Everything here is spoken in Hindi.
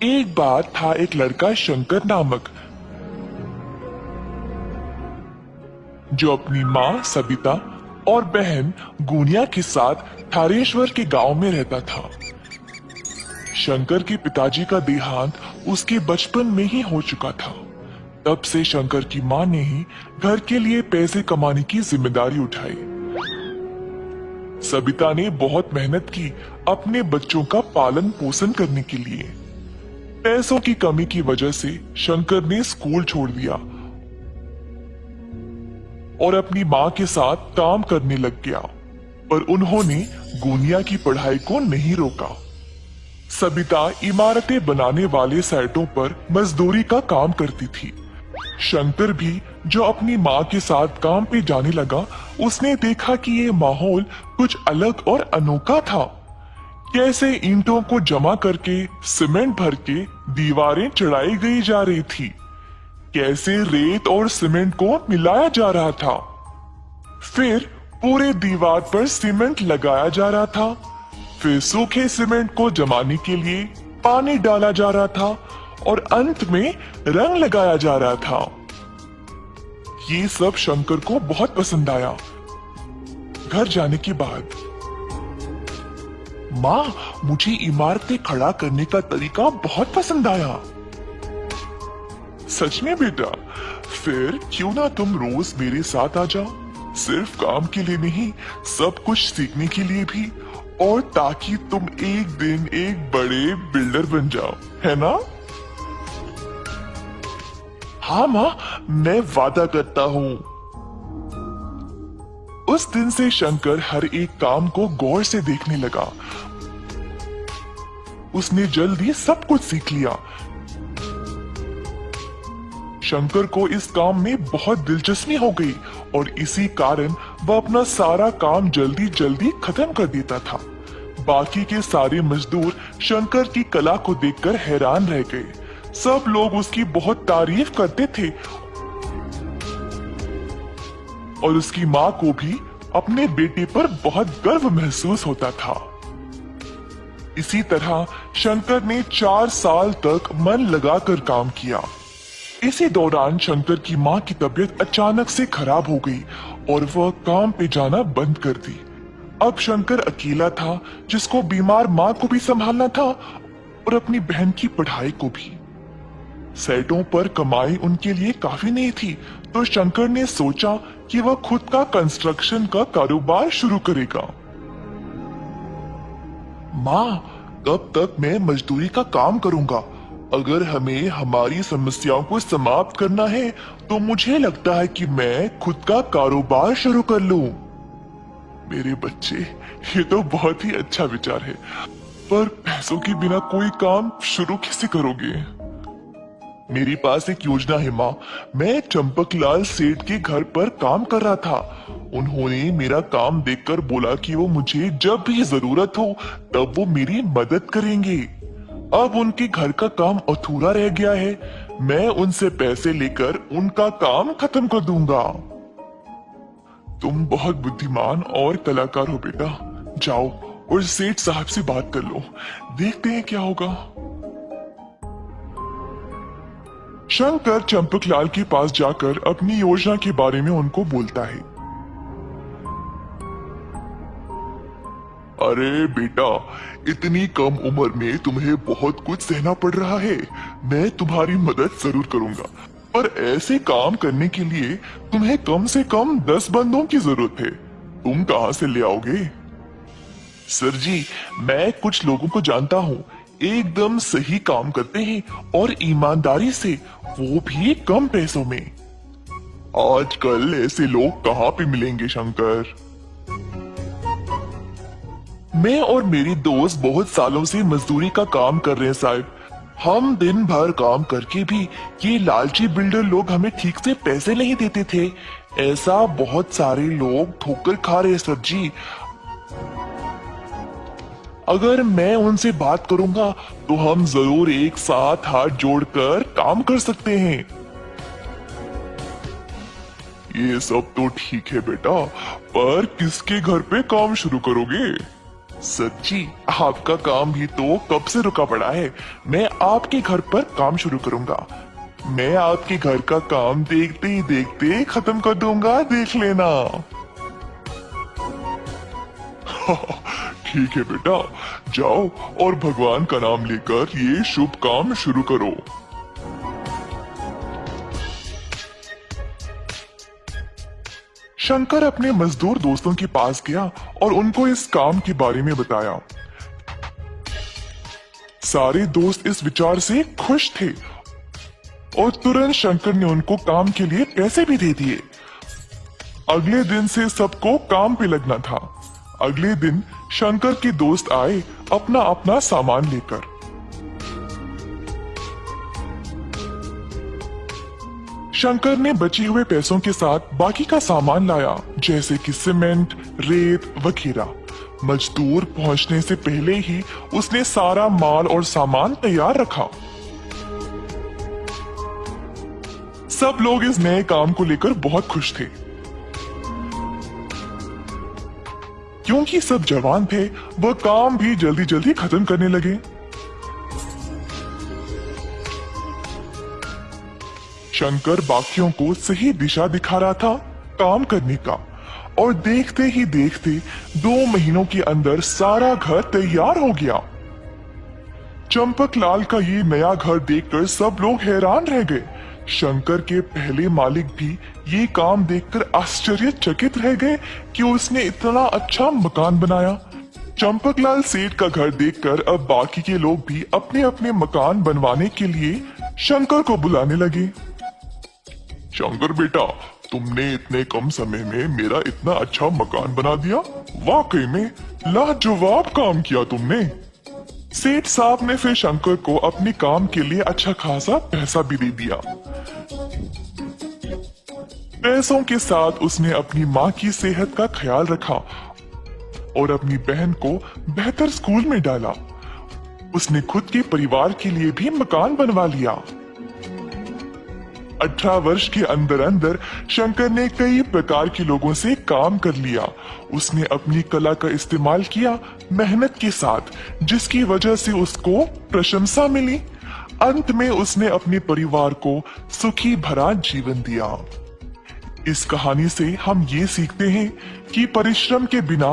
एक बार था एक लड़का शंकर नामक, जो अपनी माँ सबिता और बहन गुनिया के साथ थारेश्वर के गांव में रहता था। शंकर के पिताजी का देहांत उसके बचपन में ही हो चुका था। तब से शंकर की माँ ने ही घर के लिए पैसे कमाने की जिम्मेदारी उठाई। सबिता ने बहुत मेहनत की अपने बच्चों का पालन पोषण करने के लिए। पैसों की कमी की वजह से शंकर ने स्कूल छोड़ दिया और अपनी माँ के साथ काम करने लग गया, पर उन्होंने गुनिया की पढ़ाई को नहीं रोका। सबिता इमारतें बनाने वाले साइटों पर मजदूरी का काम करती थी। शंकर भी जो अपनी माँ के साथ काम पे जाने लगा, उसने देखा कि ये माहौल कुछ अलग और अनोखा था। कैसे ईंटों को जमा करके सीमेंट भर के दीवारें चढ़ाई गई जा रही थी, कैसे रेत और सीमेंट को मिलाया जा रहा था, फिर पूरे दीवार पर सीमेंट लगाया जा रहा था, फिर सूखे सीमेंट को जमाने के लिए पानी डाला जा रहा था और अंत में रंग लगाया जा रहा था। ये सब शंकर को बहुत पसंद आया। घर जाने के बाद, माँ, मुझे इमारतें खड़ा करने का तरीका बहुत पसंद आया। सच में बेटा? फिर क्यों ना तुम रोज मेरे साथ आ जाओ, सिर्फ काम के लिए नहीं, सब कुछ सीखने के लिए भी, और ताकि तुम एक दिन एक बड़े बिल्डर बन जाओ, है ना? हाँ माँ, मैं वादा करता हूँ। उस दिन से शंकर हर एक काम को गौर से देखने लगा। उसने जल्दी सब कुछ सीख लिया। शंकर को इस काम में बहुत दिलचस्पी हो गई और इसी कारण वह अपना सारा काम जल्दी जल्दी खत्म कर देता था। बाकी के सारे मजदूर शंकर की कला को देखकर हैरान रह गए। सब लोग उसकी बहुत तारीफ करते थे और उसकी माँ को भी अपने बेटे पर बहुत गर्व महसूस होता था। इसी तरह शंकर ने 4 साल तक मन लगाकर काम किया। इसी दौरान शंकर की माँ की तबीयत अचानक से खराब हो गई और वह काम पे जाना बंद कर दी। अब शंकर अकेला था, जिसको बीमार माँ को भी संभालना था और अपनी बहन की पढ़ाई को भी। साइटों पर कमाई उनके लिए काफी नहीं थी, तो शंकर ने सोचा कि वह खुद का कंस्ट्रक्शन का कारोबार शुरू करेगा। माँ, कब तक मैं मजदूरी का काम करूंगा? अगर हमें हमारी समस्याओं को समाप्त करना है, तो मुझे लगता है कि मैं खुद का कारोबार शुरू कर लूं। मेरे बच्चे, ये तो बहुत ही अच्छा विचार है, पर पैसों के बिना कोई काम शुरू कैसे करोगे? मेरे पास एक योजना है माँ। मैं चंपकलाल सेठ के घर पर काम कर रहा था। उन्होंने मेरा काम देखकर बोला कि वो मुझे जब भी जरूरत हो तब वो मेरी मदद करेंगे। अब उनके घर का काम अधूरा रह गया है। मैं उनसे पैसे लेकर उनका काम खत्म कर दूंगा। तुम बहुत बुद्धिमान और कलाकार हो बेटा। जाओ और सेठ साहब से बात कर लो, देखते हैं क्या होगा। शंकर चंपकलाल के पास जाकर अपनी योजना के बारे में उनको बोलता है। अरे बेटा, इतनी कम उम्र में तुम्हें बहुत कुछ सहना पड़ रहा है। मैं तुम्हारी मदद जरूर करूंगा, पर ऐसे काम करने के लिए तुम्हें कम से कम 10 बंदों की जरूरत है। तुम कहां से ले आओगे? सर जी, मैं कुछ लोगों को जानता हूँ, एकदम सही काम करते हैं और ईमानदारी से, वो भी कम पैसों में। आजकल ऐसे लोग कहाँ पे मिलेंगे शंकर? मैं और मेरी दोस्त बहुत सालों से मजदूरी का काम कर रहे हैं साहब। हम दिन भर काम करके भी ये लालची बिल्डर लोग हमें ठीक से पैसे नहीं देते थे। ऐसा बहुत सारे लोग ठोकर खा रहे हैं सर जी। अगर मैं उनसे बात करूंगा तो हम जरूर एक साथ हाथ जोड़कर काम कर सकते हैं। ये सब तो ठीक है बेटा, पर किसके घर पे काम शुरू करोगे? सच्ची आपका काम भी तो कब से रुका पड़ा है। मैं आपके घर पर काम शुरू करूंगा। मैं आपके घर का काम देखते ही देखते खत्म कर दूंगा, देख लेना। ठीक है बेटा, जाओ और भगवान का नाम लेकर ये शुभ काम शुरू करो। शंकर अपने मजदूर दोस्तों के पास गया और उनको इस काम के बारे में बताया। सारे दोस्त इस विचार से खुश थे और तुरंत शंकर ने उनको काम के लिए पैसे भी दे दिए। अगले दिन से सबको काम पे लगना था। अगले दिन शंकर के दोस्त आए अपना अपना सामान लेकर। शंकर ने बचे हुए पैसों के साथ बाकी का सामान लाया, जैसे कि सीमेंट, रेत वगैरह। मजदूर पहुंचने से पहले ही उसने सारा माल और सामान तैयार रखा। सब लोग इस नए काम को लेकर बहुत खुश थे। क्योंकि सब जवान थे, वह काम भी जल्दी जल्दी खत्म करने लगे। शंकर बाकियों को सही दिशा दिखा रहा था काम करने का, और देखते ही देखते 2 महीनों के अंदर सारा घर तैयार हो गया। चंपकलाल का ये नया घर देखकर सब लोग हैरान रह गए। शंकर के पहले मालिक भी ये काम देखकर आश्चर्यचकित रह गए कि उसने इतना अच्छा मकान बनाया। चंपकलाल सेठ का घर देखकर अब बाकी के लोग भी अपने अपने मकान बनवाने के लिए शंकर को बुलाने लगे। शंकर बेटा, तुमने इतने कम समय में मेरा इतना अच्छा मकान बना दिया। वाकई में लाजवाब काम किया तुमने। सेठ साहब ने फिर शंकर को अपने काम के लिए अच्छा खासा पैसा भी दे दिया। पैसों के साथ उसने अपनी माँ की सेहत का ख्याल रखा और अपनी बहन को बेहतर स्कूल में डाला। उसने खुद के परिवार के लिए भी मकान बनवा लिया। 18 वर्ष के अंदर अंदर शंकर ने कई प्रकार के लोगों से काम कर लिया। उसने अपनी कला का इस्तेमाल किया मेहनत के साथ, जिसकी वजह से उसको प्रशंसा मिली। अंत में उसने अपने परिवार को सुखी भरा जीवन दिया। इस कहानी से हम ये सीखते हैं कि परिश्रम के बिना